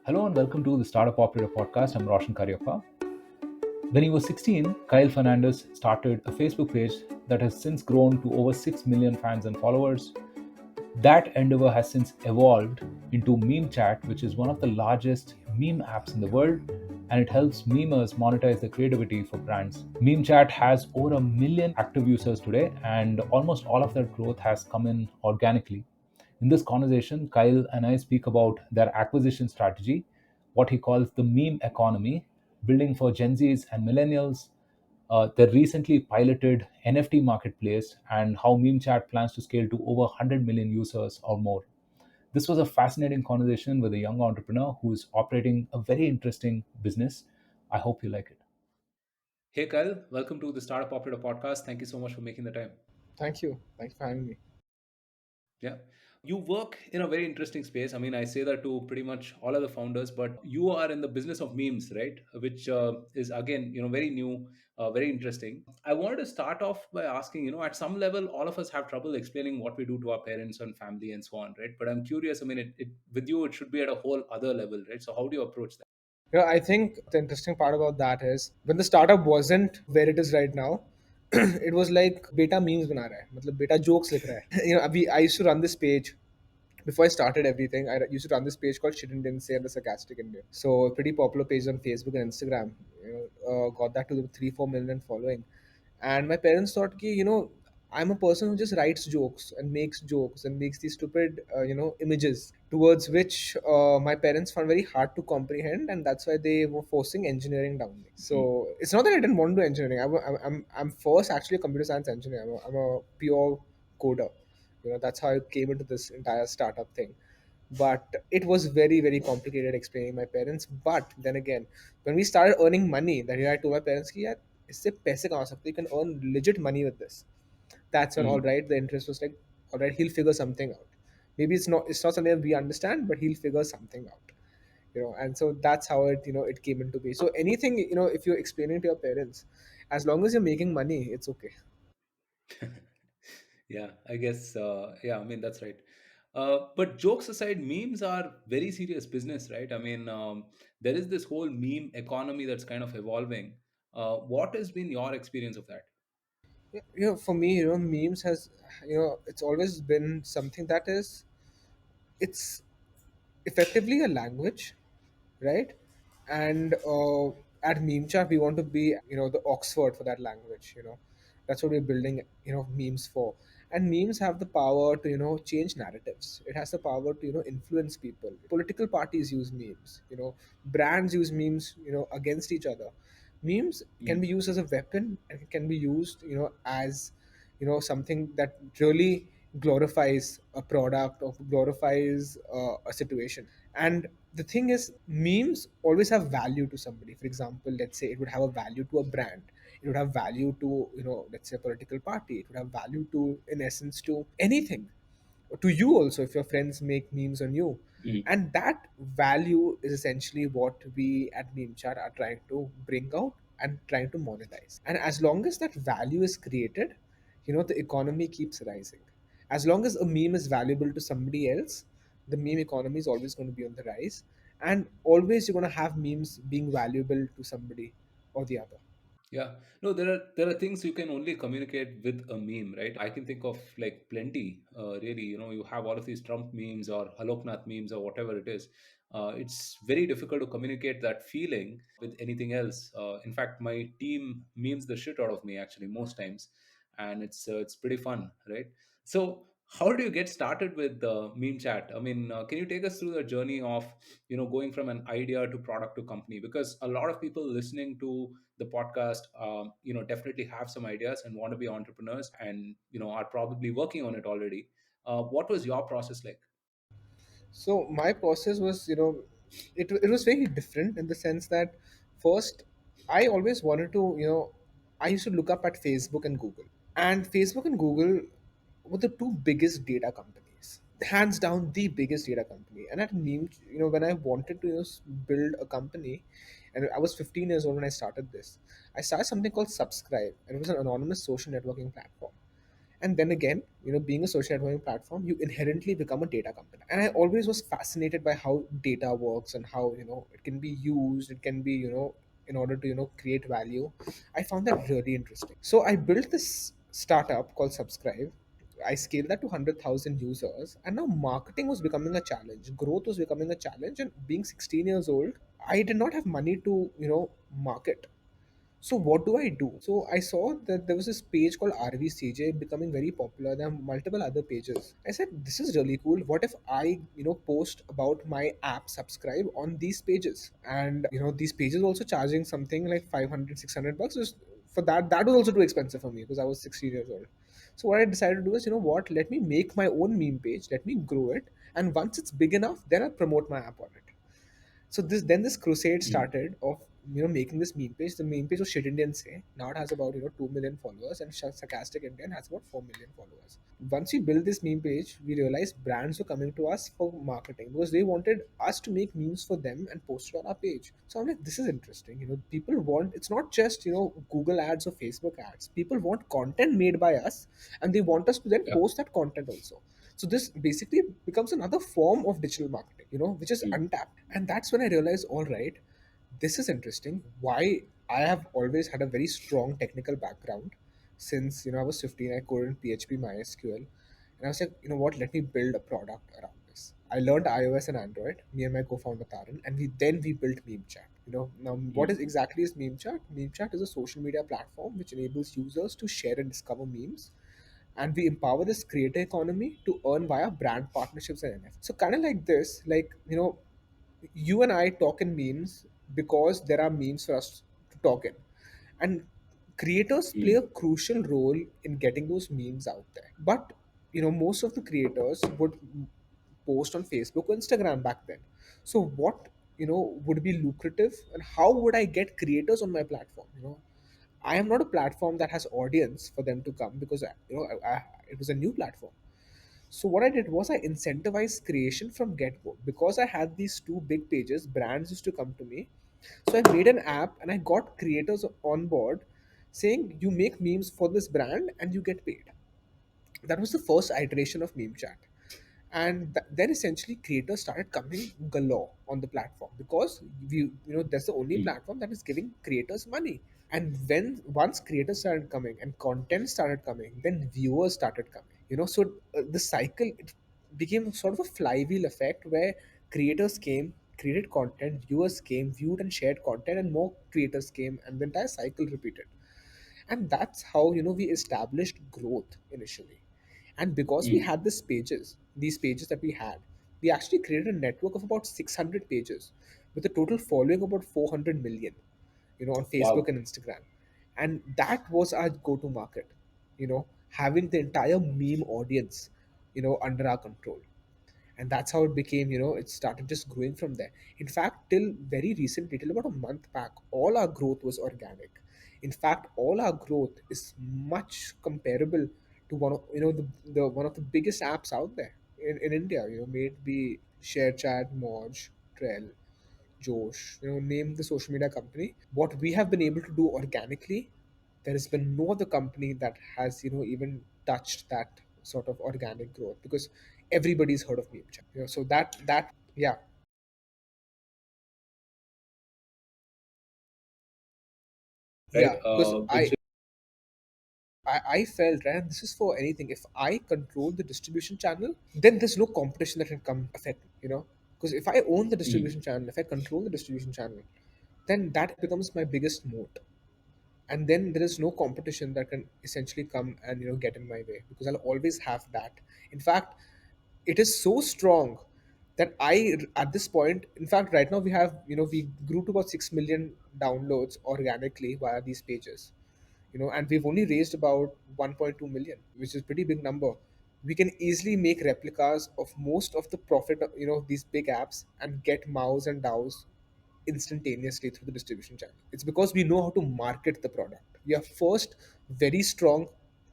Hello and welcome to the Startup Operator Podcast. I'm Roshan Cariappa. When he was 16, Kyle Fernandes started a Facebook page that has since grown to over 6 million fans and followers. That endeavor has since evolved into MemeChat, which is one of the largest meme apps in the world, and it helps memers monetize their creativity for brands. MemeChat has over a million active users today, and almost all of that growth has come in organically. In this conversation, Kyle and I speak about their acquisition strategy, what he calls the meme economy, building for Gen Zs and millennials, their recently piloted NFT Marketplace, and how MemeChat plans to scale to over 100 million users or more. This was a fascinating conversation with a young entrepreneur who is operating a very interesting business. I hope you like it. Hey, Kyle, welcome to the Startup Operator Podcast. Thank you so much for making the time. Thank you. Thanks for having me. Yeah. You work in a very interesting space. I mean, I say that to pretty much all of the founders, but you are in the business of memes, right? Which is again, very new, very interesting. I wanted to start off by asking, at some level, all of us have trouble explaining what we do to our parents and family and so on, right? But I'm curious. I mean, it with you, it should be at a whole other level, right? So how do you approach that? I think the interesting part about that is when the startup wasn't where it is right now, it was like beta memes bana raha hai, matlab beta jokes likh raha hai. I used to run this page before I started everything. I used to run this page called Shit Indian Say and the Sarcastic Indian. So a pretty popular page on Facebook and Instagram. Got that to the 3-4 million following. And my parents thought ki, I'm a person who just writes jokes and makes these stupid images towards which my parents found very hard to comprehend, and that's why they were forcing engineering down me. So it's not that I didn't want to do engineering. I'm first actually a computer science engineer. I'm a pure coder. That's how I came into this entire startup thing. But it was very very complicated explaining my parents. But then again, when we started earning money, then I told my parents कि यार इससे पैसे कमा सकते, you can earn legit money with this. That's when, all Mhm. right, the interest was like, all right, he'll figure something out. Maybe it's not something that we understand, but he'll figure something out. And so that's how it came into be. So anything, if you're explaining to your parents, as long as you're making money, it's okay. Yeah, I guess. Yeah, I mean that's right. But jokes aside, memes are very serious business, right? I mean, there is this whole meme economy that's kind of evolving. What has been your experience of that? For me, memes has, it's always been something that is, it's effectively a language, right? And at MemeChat, we want to be, the Oxford for that language. That's what we're building, memes for. And memes have the power to, change narratives. It has the power to, influence people. Political parties use memes. Brands use memes, against each other. Memes can be Mm. used as a weapon, and it can be used, as, something that really glorifies a product or glorifies a situation. And the thing is, memes always have value to somebody. For example, let's say it would have a value to a brand. It would have value to, let's say, a political party. It would have value to, in essence, to anything. To you also, if your friends make memes on you. Mm. And that value is essentially what we at MemeChat are trying to bring out and trying to monetize. And as long as that value is created, the economy keeps rising. As long as a meme is valuable to somebody else, the meme economy is always going to be on the rise. And always you're going to have memes being valuable to somebody or the other. Yeah. No, there are things you can only communicate with a meme, right? I can think of like plenty. Really, you have all of these Trump memes or Haloknath memes or whatever it is. It's very difficult to communicate that feeling with anything else. In fact, my team memes the shit out of me actually most times, and it's pretty fun, right? So, how do you get started with meme chat? I mean, can you take us through the journey of going from an idea to product to company? Because a lot of people listening to the podcast definitely have some ideas and want to be entrepreneurs and are probably working on it already. What was your process like? So my process was, it was very different in the sense that first, I always wanted to, I used to look up at Facebook and Google. And Facebook and Google were the two biggest data companies, hands down the biggest data company. And at Meme, when I wanted to, build a company, and I was 15 years old when I started this, I started something called Subscribe, and it was an anonymous social networking platform. And then again, being a social networking platform, you inherently become a data company. And I always was fascinated by how data works and how, it can be used, it can be, in order to, create value. I found that really interesting. So I built this startup called Subscribe. I scaled that to 100,000 users, and now marketing was becoming a challenge. Growth was becoming a challenge, and being 16 years old, I did not have money to, market. So what do I do? So I saw that there was this page called RVCJ becoming very popular. There are multiple other pages. I said, this is really cool. What if I, post about my app Subscribe on these pages? And these pages also charging something like 500, 600 bucks. For that was also too expensive for me because I was 16 years old. So what I decided to do is, what? Let me make my own meme page. Let me grow it. And once it's big enough, then I'll promote my app on it. So this crusade Mm. started of making this meme page. The meme page was Shit Indian Say. Now it has about 2 million followers, and Sarcastic Indian has about 4 million followers. Once we built this meme page, we realized brands were coming to us for marketing because they wanted us to make memes for them and post it on our page. So I'm like, this is interesting. People want, it's not just Google ads or Facebook ads. People want content made by us, and they want us to then Yeah. post that content also. So this basically becomes another form of digital marketing, which is Mm. untapped. And that's when I realized, all right, this is interesting. Why? I have always had a very strong technical background. Since I was 15, I coded in PHP, MySQL, and I was like, what? Let me build a product around this. I learned iOS and Android. Me and my co-founder Taran, and we built MemeChat. Now what Mm. is exactly is MemeChat? MemeChat is a social media platform which enables users to share and discover memes, and we empower this creator economy to earn via brand partnerships and NFT. So kind of like this, like you and I talk in memes because there are memes for us to talk in, and creators play Mm. a crucial role in getting those memes out there. But most of the creators would post on Facebook or Instagram back then. So what would be lucrative, and how would I get creators on my platform? I am not a platform that has audience for them to come because it was a new platform. So what I did was I incentivized creation from get-go. Because I had these two big pages, brands used to come to me. So I made an app and I got creators on board saying, you make memes for this brand and you get paid. That was the first iteration of MemeChat. And then essentially creators started coming galore on the platform because that's the only Mm. platform that is giving creators money. And when once creators started coming and content started coming, then viewers started coming. So the cycle, it became sort of a flywheel effect where creators came, created content, viewers came, viewed and shared content, and more creators came, and the entire cycle repeated. And that's how we established growth initially. And because we Mm. had these pages that we had, we actually created a network of about 600 pages with a total following of about 400 million, on Facebook Wow. and Instagram. And that was our go-to market, having the entire meme audience, under our control. And that's how it became, it started just growing from there. In fact, till very recently, till about a month back, all our growth was organic. In fact, all our growth is much comparable to one of the one of the biggest apps out there in India. May it be ShareChat, Moj, Trell, Josh, name the social media company. What we have been able to do organically, there has been no other company that has, even touched that sort of organic growth, because everybody's heard of MemeChat. So yeah, Right. yeah, because It's I felt, right, and this is for anything. If I control the distribution channel, then there's no competition that can come affect me, because if I own the mm. distribution channel, if I control the distribution channel, then that becomes my biggest moat. And then there is no competition that can essentially come and get in my way, because I'll always have that. In fact, it is so strong that at this point, in fact, right now we have, we grew to about 6 million downloads organically via these pages, and we've only raised about 1.2 million, which is pretty big number. We can easily make replicas of most of the profit of, these big apps, and get mouse and DAOs instantaneously through the distribution channel. It's because we know how to market the product. We are first very strong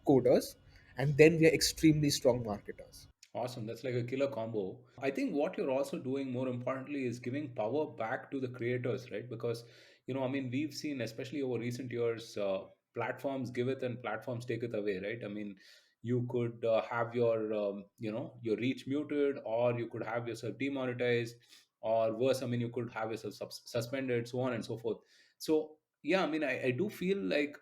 coders, and then we are extremely strong marketers. Awesome. That's like a killer combo. I think what you're also doing more importantly is giving power back to the creators, right? Because, I mean, we've seen, especially over recent years, platforms give it and platforms take it away, right? I mean, You could have your your reach muted, or you could have yourself demonetized, or worse, I mean, you could have yourself suspended, so on and so forth. So yeah, I mean, I do feel like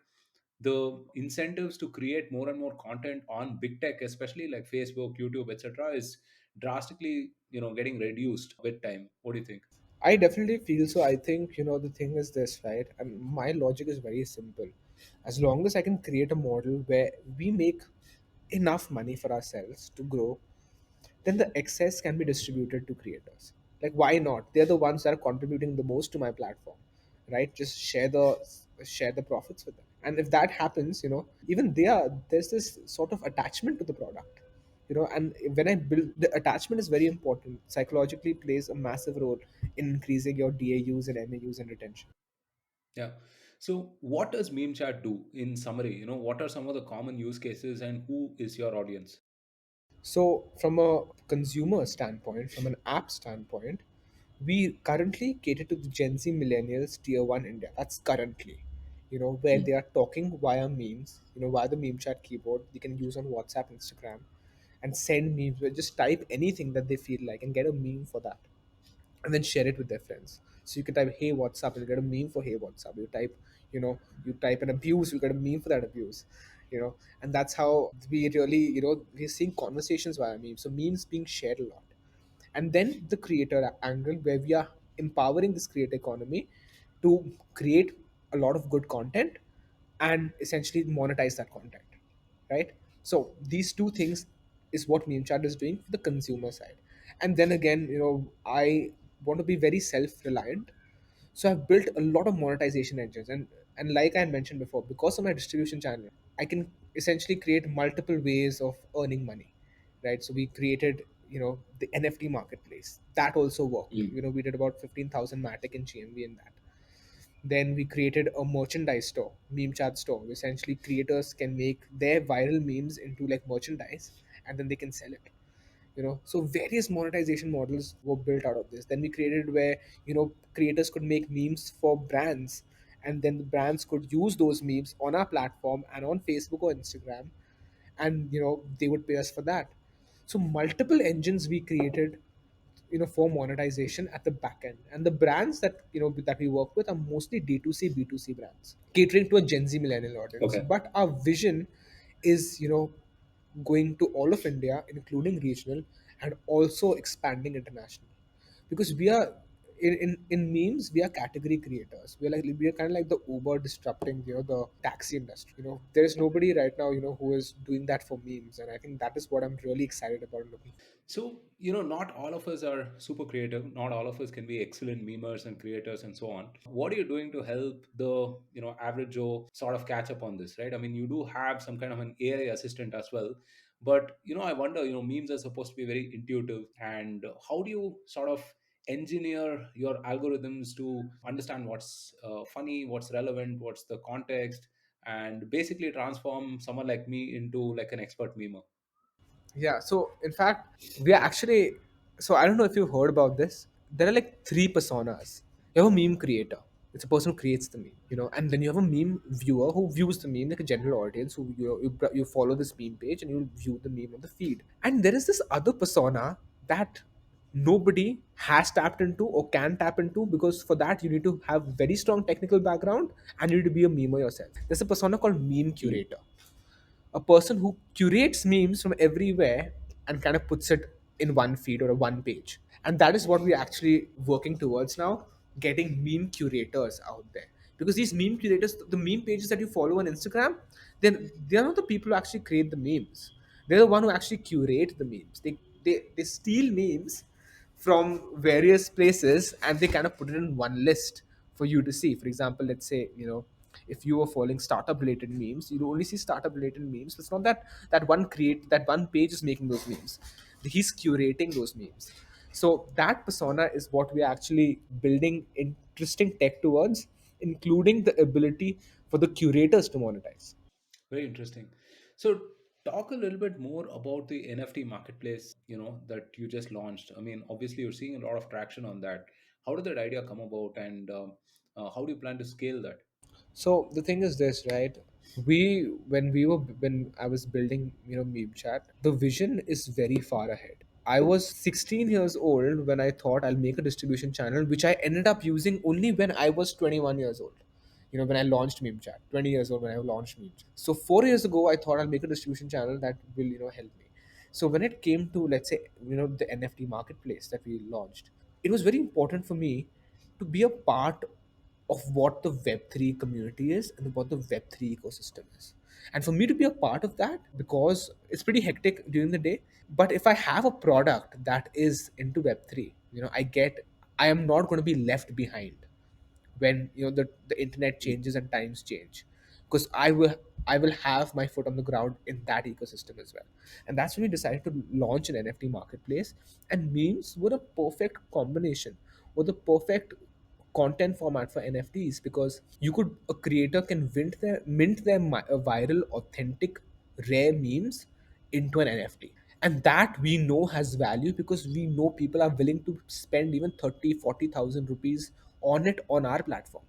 the incentives to create more and more content on big tech, especially like Facebook, YouTube, etc., is drastically getting reduced with time. What do you think? I definitely feel so. I think, the thing is this, right? And my logic is very simple. As long as I can create a model where we make enough money for ourselves to grow, then the excess can be distributed to creators. Like, why not? They're the ones that are contributing the most to my platform, right? Just share the profits with them. And if that happens, even there's this sort of attachment to the product. And when I build, the attachment is very important. Psychologically plays a massive role in increasing your DAUs and MAUs and retention. Yeah. So what does meme chat do in summary? What are some of the common use cases, and who is your audience? So, from a consumer standpoint, from an app standpoint, we currently cater to the Gen Z millennials tier one India. That's currently, where they are talking via memes, via the meme chat keyboard. They can use on WhatsApp, Instagram, and send memes. Where just type anything that they feel like and get a meme for that, and then share it with their friends. So you can type "Hey WhatsApp," you'll get a meme for "Hey WhatsApp." You type an abuse, you get a meme for that abuse. And that's how we really, we're seeing conversations via memes. So memes being shared a lot, and then the creator angle where we are empowering this creator economy to create a lot of good content and essentially monetize that content, right? So these two things is what meme chat is doing for the consumer side. And then again, I want to be very self-reliant, so I've built a lot of monetization engines, and like I mentioned before, because of my distribution channel, I can essentially create multiple ways of earning money, right? So we created, the NFT marketplace that also worked. Mm. We did about 15,000 Matic in GMV in that. Then we created a merchandise store, meme chat store. Essentially, creators can make their viral memes into like merchandise, and then they can sell it. So various monetization models were built out of this. Then we created where creators could make memes for brands, and then the brands could use those memes on our platform and on Facebook or Instagram, and they would pay us for that. So multiple engines we created, for monetization at the back end. And the brands that we work with are mostly D2C B2C brands catering to a Gen Z millennial audience. Okay. But our vision is, going to all of India, including regional, and also expanding international. Because we are in memes, we are category creators. We are kind of like the Uber disrupting, the taxi industry. There is nobody right now, who is doing that for memes, and I think that is what I'm really excited about looking. So, not all of us are super creative. Not all of us can be excellent memers and creators and so on. What are you doing to help the, average Joe sort of catch up on this, right? I mean, you do have some kind of an AI assistant as well. But, I wonder, memes are supposed to be very intuitive. And how do you sort of engineer your algorithms to understand what's funny, what's relevant, what's the context, and basically transform someone like me into like an expert memer? Yeah, so in fact, we are actually. So I don't know if you've heard about this. There are like three personas. You have a meme creator. It's a person who creates the meme, and then you have a meme viewer who views the meme, like a general audience who you follow this meme page and you view the meme on the feed. And there is this other persona that nobody has tapped into or can tap into, because for that you need to have very strong technical background and you need to be a memer yourself. There's a persona called meme Mm. curator, a person who curates memes from everywhere and kind of puts it in one feed or a one page. And that is what we're actually working towards now, getting meme curators out there. Because these meme curators, the meme pages that you follow on Instagram, then they're not the people who actually create the memes. They're the one who actually curate the memes. They steal memes from various places and they kind of put it in one list for you to see. For example, let's say, if you were following startup related memes, you only see startup related memes. It's not that one page is making those memes. He's curating those memes. So that persona is what we are actually building interesting tech towards, including the ability for the curators to monetize. Very interesting. So, talk a little bit more about the NFT marketplace, that you just launched. I mean, obviously, you're seeing a lot of traction on that. How did that idea come about, and how do you plan to scale that? So the thing is this, right? When I was building, MemeChat, the vision is very far ahead. I was 16 years old when I thought I'll make a distribution channel, which I ended up using only when I was 21 years old. When I launched MemeChat, 20 years old when I launched MemeChat. So 4 years ago, I thought I'll make a distribution channel that will, help me. So when it came to, let's say, the NFT marketplace that we launched, it was very important for me to be a part of what the Web3 community is and what the Web3 ecosystem is. And for me to be a part of that, because it's pretty hectic during the day, but if I have a product that is into Web3, I am not going to be left behind when the internet changes and times change, because I will have my foot on the ground in that ecosystem as well. And that's when we decided to launch an NFT marketplace. And memes were a perfect combination, were the perfect content format for NFTs, because a creator can mint their viral, authentic, rare memes into an NFT. And that we know has value, because we know people are willing to spend even 30, 40,000 rupees on it on our platform.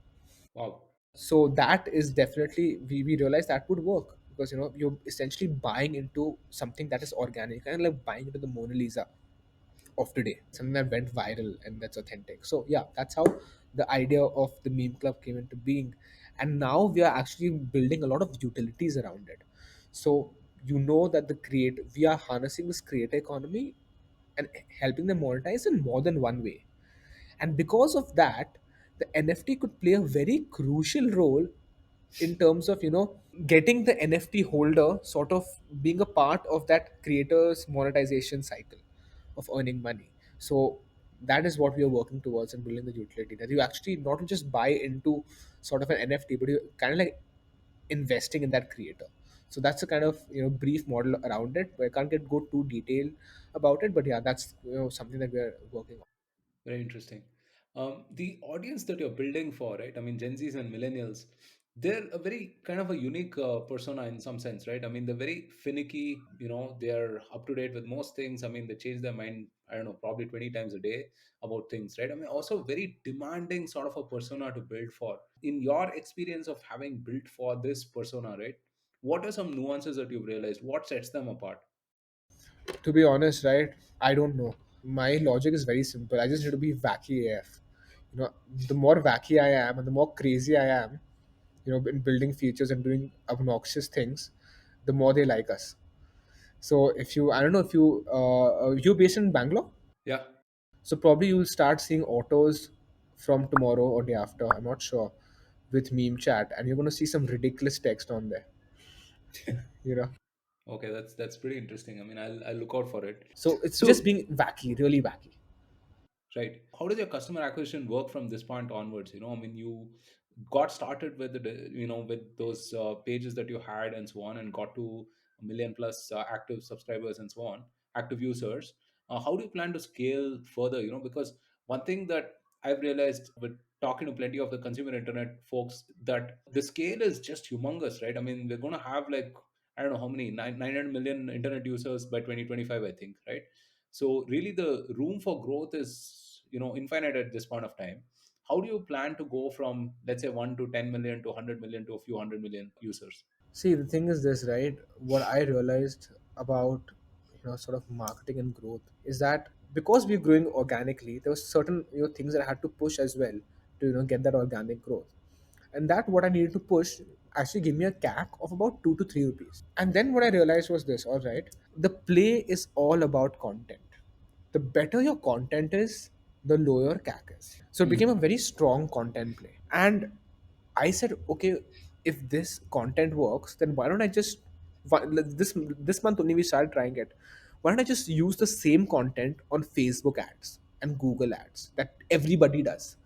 Wow. So that is definitely, we realize that would work, because you're essentially buying into something that is organic, and like buying into the Mona Lisa of today, something that went viral and that's authentic. So yeah, that's how the idea of the meme club came into being. And now we are actually building a lot of utilities around it. So that we are harnessing this creator economy and helping them monetize in more than one way. And because of that, the NFT could play a very crucial role in terms of getting the NFT holder sort of being a part of that creator's monetization cycle of earning money. So that is what we are working towards and building the utility, that you actually not just buy into sort of an NFT, but you kind of like investing in that creator. So that's a kind of brief model around it, but I can't go too detailed about it. But yeah, that's something that we are working on. Very interesting. The audience that you're building for, right? I mean, Gen Zs and millennials, they're a very kind of a unique persona in some sense, right? I mean, they're very finicky, they're up to date with most things. I mean, they change their mind, I don't know, probably 20 times a day about things, right? I mean, also very demanding sort of a persona to build for. In your experience of having built for this persona, right? What are some nuances that you've realized? What sets them apart? To be honest, right, I don't know. My logic is very simple. I just need to be wacky AF. The more wacky I am and the more crazy I am, in building features and doing obnoxious things, the more they like us. So if you, I don't know if you're based in Bangalore, Yeah. so probably you'll start seeing autos from tomorrow or day after. I'm not sure, with meme chat, and you're going to see some ridiculous text on there. You know, Okay, that's pretty interesting. I mean, I'll look out for it. so it's just So, being wacky, really wacky. right. How does your customer acquisition work from this point onwards? I mean, you got started with with those pages that you had and so on, and got to a million plus active subscribers and so on, active users. How do you plan to scale further? Because one thing that I've realized with talking to plenty of the consumer internet folks, that the scale is just humongous, right? I mean, we're going to have like, I don't know how many, 900 million internet users by 2025, I think, right? So really the room for growth is infinite at this point of time. How do you plan to go from, let's say, 1 to 10 million to 100 million to a few hundred million users? See, the thing is this, right? What I realized about sort of marketing and growth is that because we're growing organically, there was certain things that I had to push as well to get that organic growth, and that what I needed to push actually gave me a CAC of about 2 to 3 rupees. And then what I realized was this: all right, the play is all about content. The better your content is, the lower CAC is. So it became a very strong content play. And I said, okay, if this content works, then why don't I just this month only we started trying it. Why don't I just use the same content on Facebook ads and Google ads that everybody does,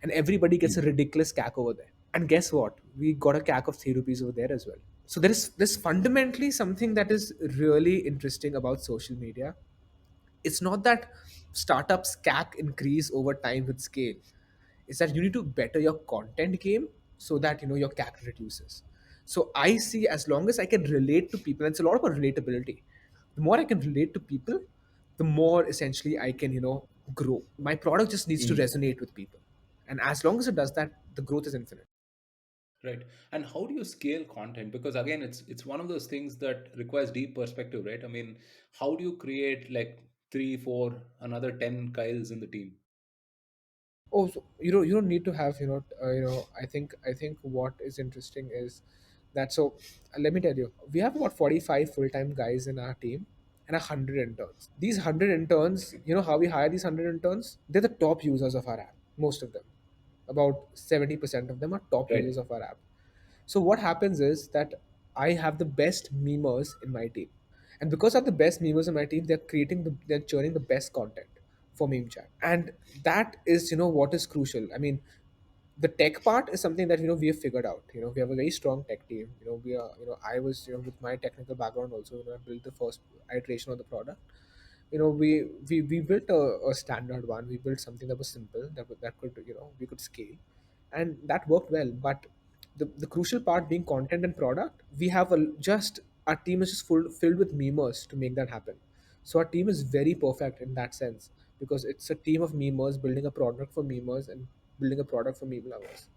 and everybody gets a ridiculous CAC over there. And guess what? We got a CAC of 3 rupees over there as well. So there's fundamentally something that is really interesting about social media. It's not that startups CAC increase over time with scale. It's that you need to better your content game so that your CAC reduces. So I see, as long as I can relate to people, and it's a lot about relatability. The more I can relate to people, the more essentially I can grow. My product just needs to resonate with people, and as long as it does that, the growth is infinite. Right. And how do you scale content? Because again, it's one of those things that requires deep perspective, right? I mean, how do you create like three, four, another 10 Kyles in the team? Oh, so you don't need to have I think what is interesting is that let me tell you, we have about 45 full-time guys in our team and 100 interns. These 100 interns, Okay. you know how we hire these 100 interns? They're the top users of our app, most of them. About 70% of them are top Right. users of our app. So what happens is that I have the best memers in my team, and because of the best memers in my team, they're churning the best content for MemeChat, and that is what is crucial. I mean, the tech part is something that we have figured out. We have a very strong tech team. We are I was with my technical background also. I built the first iteration of the product. We built a standard one. We built something that was simple, that could we could scale, and that worked well. But the crucial part being content and product, we have just our team is just filled with memers to make that happen. So our team is very perfect in that sense, because it's a team of memers building a product for memers and building a product for meme lovers.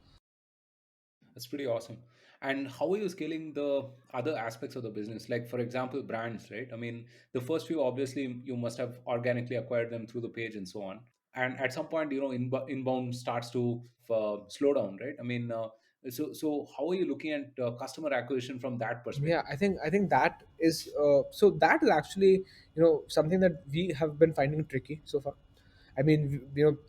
That's pretty awesome. And how are you scaling the other aspects of the business? Like, for example, brands, right? I mean, the first few, obviously, you must have organically acquired them through the page and so on. And at some point, inbound starts to slow down, right? I mean, so how are you looking at customer acquisition from that Yeah, perspective? I think that is that is actually something that we have been finding tricky so far. I mean,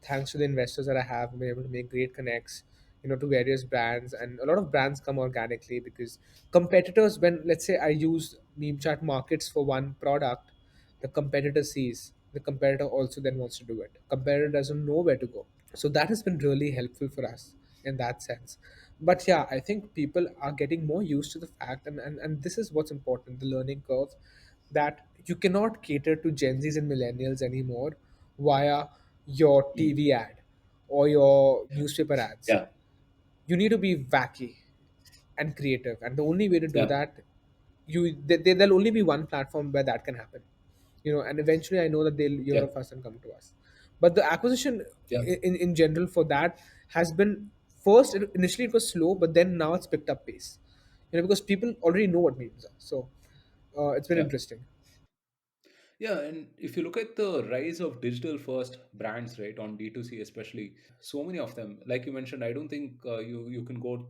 thanks to the investors that I have, I've been able to make great connects, to various brands, and a lot of brands come organically because competitors, when let's say I use meme chat markets for one product, the competitor sees, the competitor also then wants to do it. Competitor doesn't know where to go, so that has been really helpful for us in that sense. But yeah, I think people are getting more used to the fact, and this is what's important, the learning curve, that you cannot cater to Gen Z's and millennials anymore via your Mm. TV ad or your newspaper ads. Yeah. You need to be wacky and creative, and the only way to do Yeah. that, there'll only be one platform where that can happen. And eventually I know that they'll hear Yeah. of us and come to us. But the acquisition Yeah. in general for that has been, first initially it was slow, but then now it's picked up pace, because people already know what memes are. So it's been Yeah. interesting. Yeah, and if you look at the rise of digital first brands, right, on D2C especially, so many of them, like you mentioned, I don't think you can go,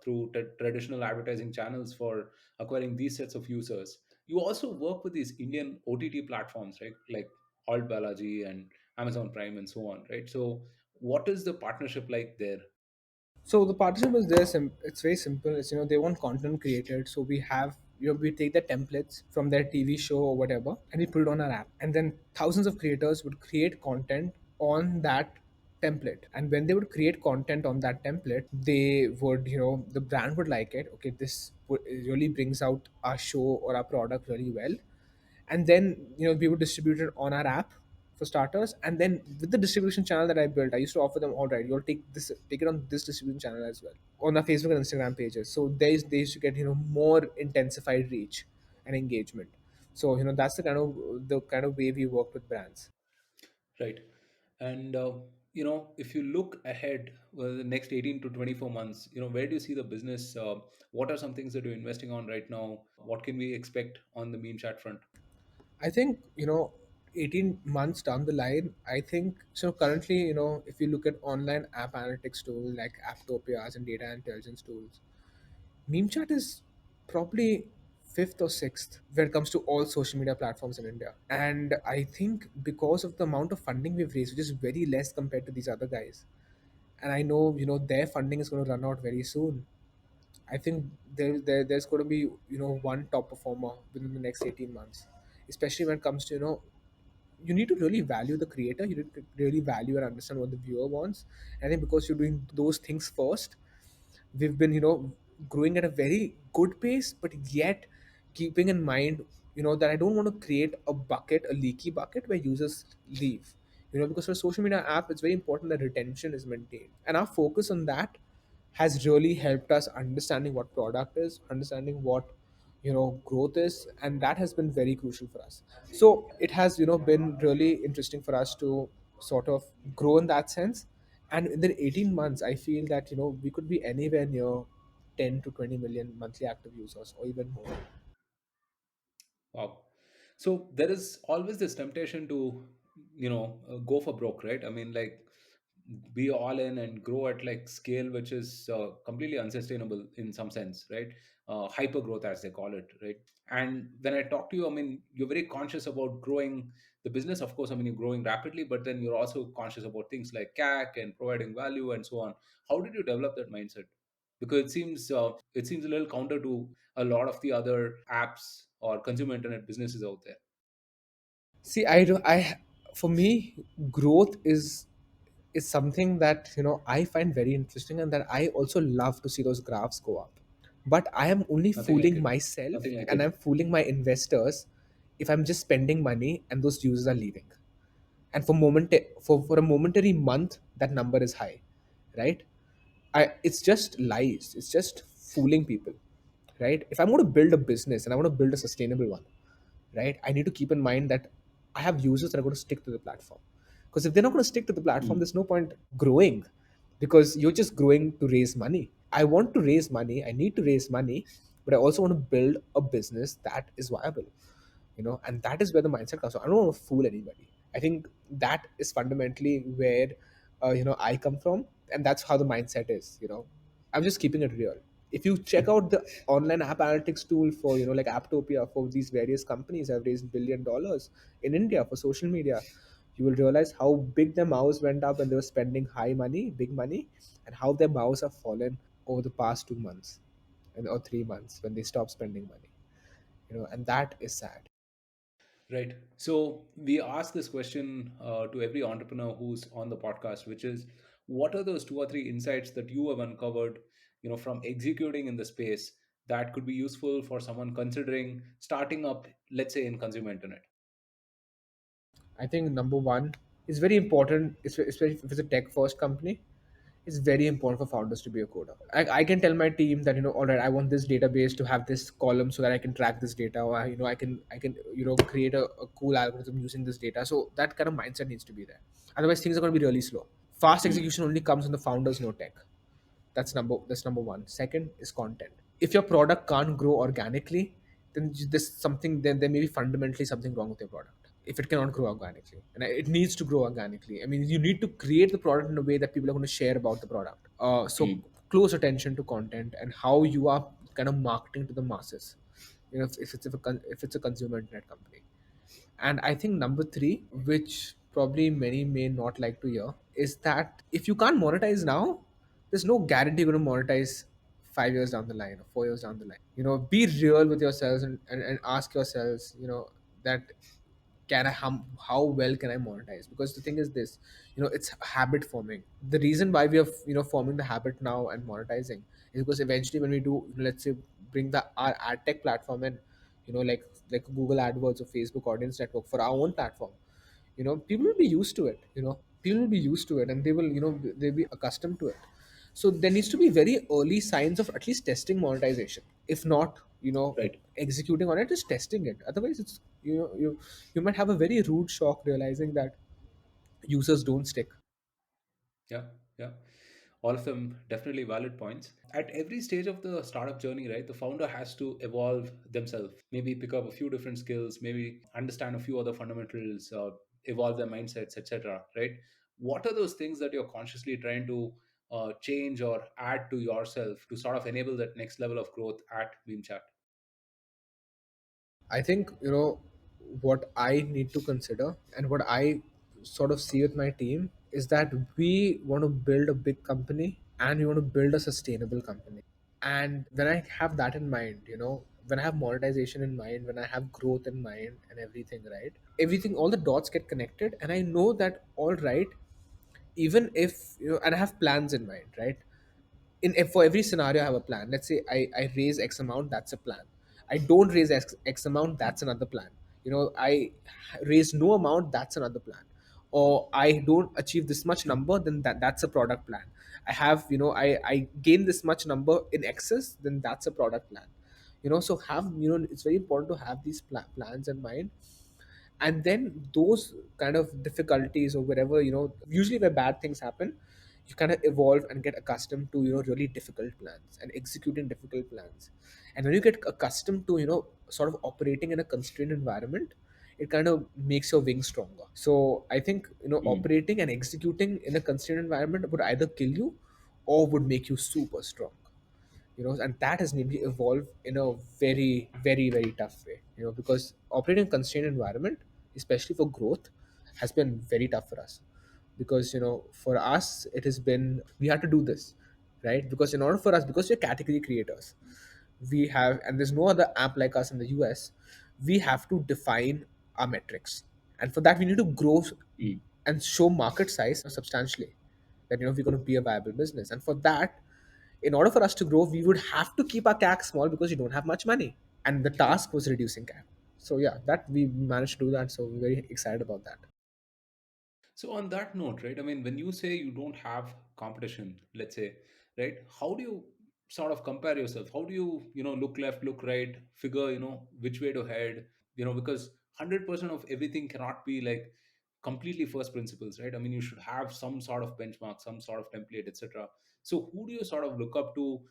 through traditional advertising channels for acquiring these sets of users. You also work with these Indian OTT platforms, right, like Alt Balaji and Amazon Prime and so on, right? So what is the partnership like there? So the partnership is there. It's very simple. It's they want content created. So we take the templates from their TV show or whatever, and we put it on our app. And then thousands of creators would create content on that template. And when they would create content on that template, they would the brand would like it. Okay, it really brings out our show or our product really well. And then we would distribute it on our app for starters, and then with the distribution channel that I built, I used to offer them, all right, you'll take it on this distribution channel as well, on our Facebook and Instagram pages. So they used to get more intensified reach and engagement. So that's the kind of way we work with brands. Right. And if you look ahead, well, the next 18 to 24 months, where do you see the business? What are some things that you're investing on right now? What can we expect on the meme chat front? I think 18 months down the line, I think so. Currently, if you look at online app analytics tools like Apptopias and data intelligence tools, MemeChat is probably fifth or sixth when it comes to all social media platforms in India. And I think because of the amount of funding we've raised, which is very less compared to these other guys, and I know their funding is going to run out very soon. I think there's going to be one top performer within the next 18 months, especially when it comes to you need to really value the creator. You need to really value and understand what the viewer wants. I think because you're doing those things first, we've been growing at a very good pace, but yet keeping in mind that I don't want to create a leaky bucket where users leave. Because for a social media app, it's very important that retention is maintained, and our focus on that has really helped us understanding what product is, understanding what growth is, and that has been very crucial for us. So it has been really interesting for us to sort of grow in that sense. And in the 18 months, I feel that we could be anywhere near 10 to 20 million monthly active users or even more. Wow. So there is always this temptation to, go for broke, right? I mean, like, be all in and grow at like scale, which is completely unsustainable in some sense, right? Hyper growth, as they call it, right? And when I talk to you, I mean, you're very conscious about growing the business. Of course, I mean, you're growing rapidly, but then you're also conscious about things like CAC and providing value and so on. How did you develop that mindset? Because it seems a little counter to a lot of the other apps or consumer internet businesses out there. See, for me, growth is something that I find very interesting, and that I also love to see those graphs go up. But I am only Nothing like fooling it. myself Nothing like and it. I'm fooling my investors if I'm just spending money and those users are leaving. And for a momentary month, that number is high, right? It's just lies. It's just fooling people, right? If I'm going to build a business and I want to build a sustainable one, right? I need to keep in mind that I have users that are going to stick to the platform. Because if they're not going to stick to the platform, Mm. there's no point growing, because you're just growing to raise money. I want to raise money. I need to raise money, but I also want to build a business that is viable, and that is where the mindset comes from. I don't want to fool anybody. I think that is fundamentally where I come from, and that's how the mindset is. I'm just keeping it real. If you check out the online app analytics tool for like Apptopia, for these various companies have raised $1 billion in India for social media, you will realize how big their mouse went up when they were spending high money, big money, and how their mouse have fallen over the past 2 months or 3 months when they stop spending money. And that is sad. Right. So we ask this question to every entrepreneur who's on the podcast, which is, what are those two or three insights that you have uncovered, from executing in the space that could be useful for someone considering starting up, let's say, in consumer internet? I think number one is very important, especially if it's a tech first company. It's very important for founders to be a coder. I can tell my team that all right, I want this database to have this column so that I can track this data, or I can create a cool algorithm using this data. So that kind of mindset needs to be there. Otherwise, things are going to be really slow. Fast Mm. execution only comes when the founders know tech. That's number one. Second is content. If your product can't grow organically, then there's something. Then there may be fundamentally something wrong with your product. If it cannot grow organically, and it needs to grow organically, I mean, you need to create the product in a way that people are going to share about the product. So Mm. close attention to content and how you are kind of marketing to the masses. If it's a consumer internet company. And I think number three, which probably many may not like to hear, is that if you can't monetize now, there's no guarantee you're going to monetize 5 years down the line or 4 years down the line. Be real with yourselves, and ask yourselves, that how well can I monetize? Because the thing is this, it's habit forming. The reason why we are forming the habit now and monetizing is because eventually when we do, let's say, bring our ad tech platform in, like Google AdWords or Facebook Audience Network for our own platform, people will be used to it. People will be used to it, and they'll be accustomed to it. So there needs to be very early signs of at least testing monetization. If not, Right. executing on it, is testing it. Otherwise, it's you might have a very rude shock realizing that users don't stick. Yeah, yeah. All of them definitely valid points. At every stage of the startup journey, right, the founder has to evolve themselves, maybe pick up a few different skills, maybe understand a few other fundamentals, evolve their mindsets, etc. Right? What are those things that you're consciously trying to change or add to yourself to sort of enable that next level of growth at MemeChat? I think what I need to consider and what I sort of see with my team is that we want to build a big company and we want to build a sustainable company. And when I have that in mind, when I have monetization in mind, when I have growth in mind and everything, right? Everything, all the dots get connected, and I know that all right, even if and I have plans in mind, right? For every scenario I have a plan. Let's say I raise X amount, that's a plan. I don't raise X amount, that's another plan. I raise no amount, that's another plan. Or I don't achieve this much number, then that's a product plan. I have I gain this much number in excess, then that's a product plan. So it's very important to have these plans in mind. And then those kind of difficulties or wherever, usually where bad things happen you kind of evolve and get accustomed to really difficult plans and executing difficult plans. And when you get accustomed to sort of operating in a constrained environment, it kind of makes your wings stronger. So I think Mm. operating and executing in a constrained environment would either kill you or would make you super strong. And that has made me evolve in a very, very, very tough way, because operating in constrained environment, especially for growth, has been very tough for us. Because for us it has been, we had to do this, right? Because in order for us, because we're category creators, we have, and there's no other app like us in the US, we have to define our metrics. And for that we need to grow Mm. and show market size substantially, that we're going to be a viable business. And for that, in order for us to grow, we would have to keep our CAC small because we don't have much money. And the task was reducing CAC. So yeah, that we managed to do that. So we're very excited about that. So on that note, right? I mean, when you say you don't have competition, let's say, right? How do you sort of compare yourself? How do you, look left, look right, figure, which way to head? Because 100% of everything cannot be like completely first principles, right? I mean, you should have some sort of benchmark, some sort of template, etc. So who do you sort of look up to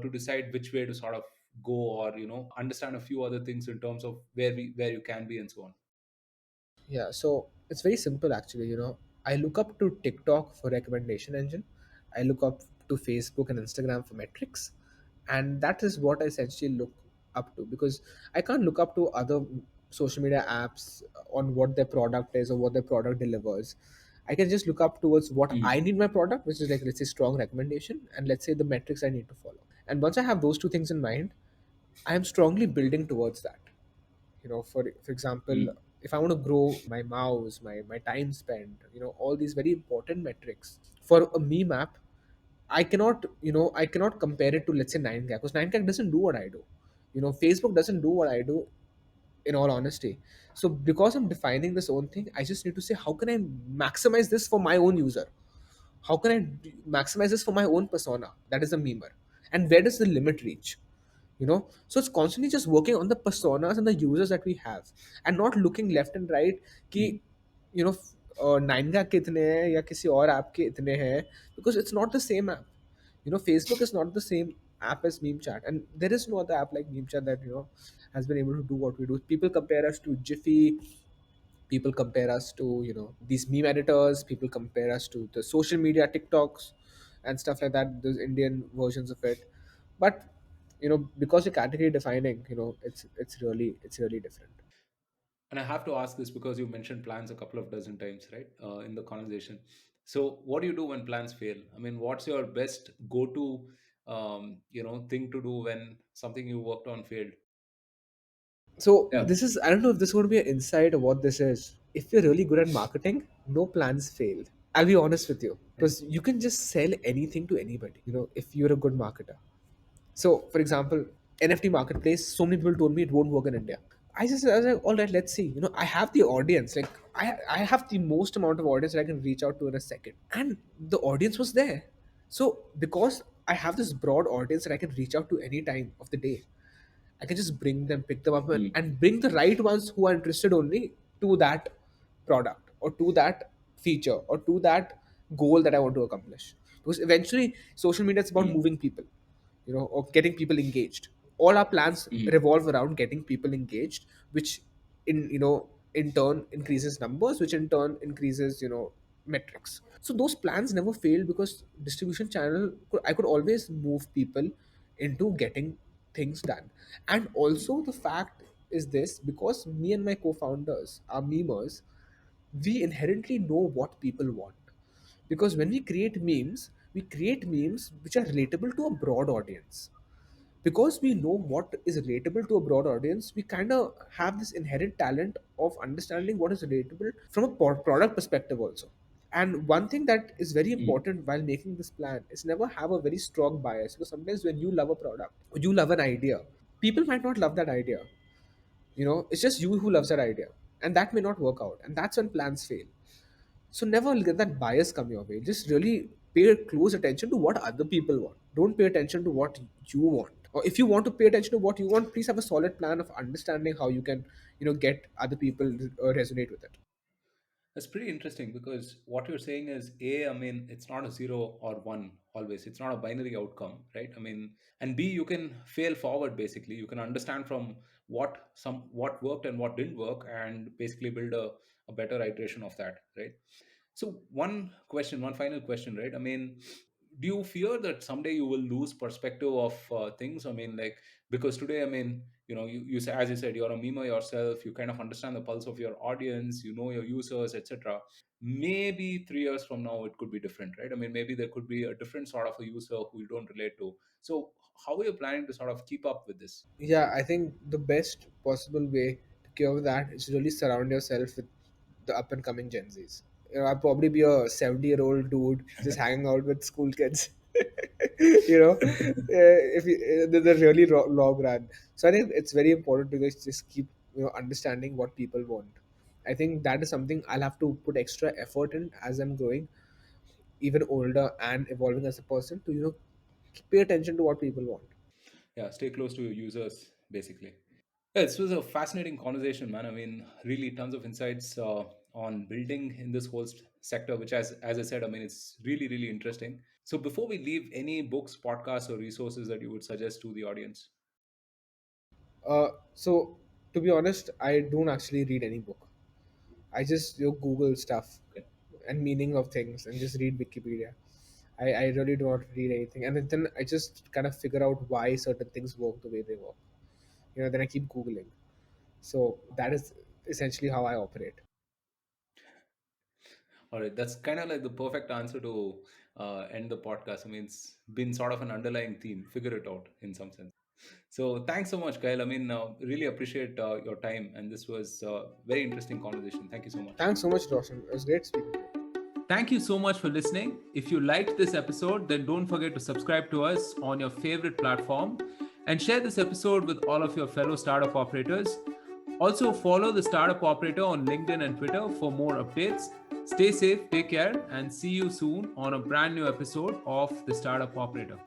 decide which way to sort of go, or understand a few other things in terms of where you can be and so on? Yeah, so it's very simple actually. I look up to TikTok for recommendation engine. I look up to Facebook and Instagram for metrics, and that is what I essentially look up to, because I can't look up to other social media apps on what their product is or what their product delivers. I can just look up towards what Mm. I need my product, which is like, let's say, strong recommendation, and let's say the metrics I need to follow. And once I have those two things in mind, I am strongly building towards that. For example, Mm. if I want to grow my mouse, my time spent, all these very important metrics for a meme app, I cannot compare it to, let's say, 9 because 9 doesn't do what I do. Facebook doesn't do what I do, in all honesty. So because I'm defining this own thing, I just need to say, how can I maximize this for my own user? How can I maximize this for my own persona, that is a memer? And where does the limit reach? So it's constantly just working on the personas and the users that we have, and not looking left and right कि Mm. you know नाइनगा के इतने हैं या किसी और app के इतने हैं, because it's not the same app. Facebook is not the same app as MemeChat, and there is no other app like MemeChat that has been able to do what we do. People compare us to Jiffy, people compare us to these meme editors, people compare us to the social media TikToks and stuff like that, those Indian versions of it. But because you're category defining, it's really different. And I have to ask this because you mentioned plans a couple of dozen times, right, in the conversation. So, what do you do when plans fail? I mean, what's your best go-to, thing to do when something you worked on failed? So Yeah. this is, I don't know if this is going to be an insight of what this is. If you're really good at marketing, no plans fail. I'll be honest with you, because you can just sell anything to anybody, if you're a good marketer. So for example, NFT Marketplace, so many people told me it won't work in India. I was like, all right, let's see. I have the audience. Like, I have the most amount of audience that I can reach out to in a second. And the audience was there. So because I have this broad audience that I can reach out to any time of the day, I can just bring them, pick them up, and, Mm. and bring the right ones who are interested only to that product or to that feature or to that goal that I want to accomplish. Because eventually, social media is about Mm. moving people, or getting people engaged. All our plans Mm. revolve around getting people engaged, which in turn increases numbers, which in turn increases metrics. So those plans never failed, because distribution channel I could always move people into getting things done. And also the fact is this, because me and my co-founders are memers, we inherently know what people want. Because when we create memes which are relatable to a broad audience. Because we know what is relatable to a broad audience, we kind of have this inherent talent of understanding what is relatable from a product perspective also. And one thing that is very Mm. important while making this plan is never have a very strong bias, because sometimes when you love a product or you love an idea, people might not love that idea. It's just you who loves that idea, and that may not work out, and that's when plans fail. So never let that bias come your way. Just really pay close attention to what other people want. Don't pay attention to what you want. Or if you want to pay attention to what you want, please have a solid plan of understanding how you can, get other people resonate with it. That's pretty interesting because what you're saying is A, I mean, it's not a zero or one always. It's not a binary outcome, right? I mean, and B, you can fail forward basically. You can understand from what worked and what didn't work and basically build a better iteration of that, right? So one final question, right? I mean, do you fear that someday you will lose perspective of things? I mean, like, because today, I mean, you say, as you said, you're a memer yourself. You kind of understand the pulse of your audience. You know your users, etc. Maybe 3 years from now, it could be different, right? I mean, maybe there could be a different sort of a user who you don't relate to. So, how are you planning to sort of keep up with this? Yeah, I think the best possible way to cure that is to really surround yourself with the up and coming Gen Zs. I'll probably be a 70-year-old dude just hanging out with school kids. If they're really long run. So I think it's very important to just keep understanding what people want. I think that is something I'll have to put extra effort in as I'm growing, even older and evolving as a person, to pay attention to what people want. Yeah, stay close to your users, basically. Yeah, this was a fascinating conversation, man. I mean, really tons of insights on building in this whole sector, which, as I said, I mean, it's really, really interesting. So, before we leave, any books, podcasts, or resources that you would suggest to the audience? So to be honest, I don't actually read any book. I just Google stuff Okay. and meaning of things and just read Wikipedia. I really do not read anything, and then I just kind of figure out why certain things work the way they work. Then I keep googling. So that is essentially how I operate. All right, that's kind of like the perfect answer to end the podcast. I mean, it's been sort of an underlying theme. Figure it out in some sense. So, thanks so much, Kyle. I mean, really appreciate your time, and this was a very interesting conversation. Thank you so much. Thanks so much, Roshan. It was great speaking to you. Thank you so much for listening. If you liked this episode, then don't forget to subscribe to us on your favorite platform and share this episode with all of your fellow startup operators. Also, follow the Startup Operator on LinkedIn and Twitter for more updates. Stay safe, take care, and see you soon on a brand new episode of the Startup Operator.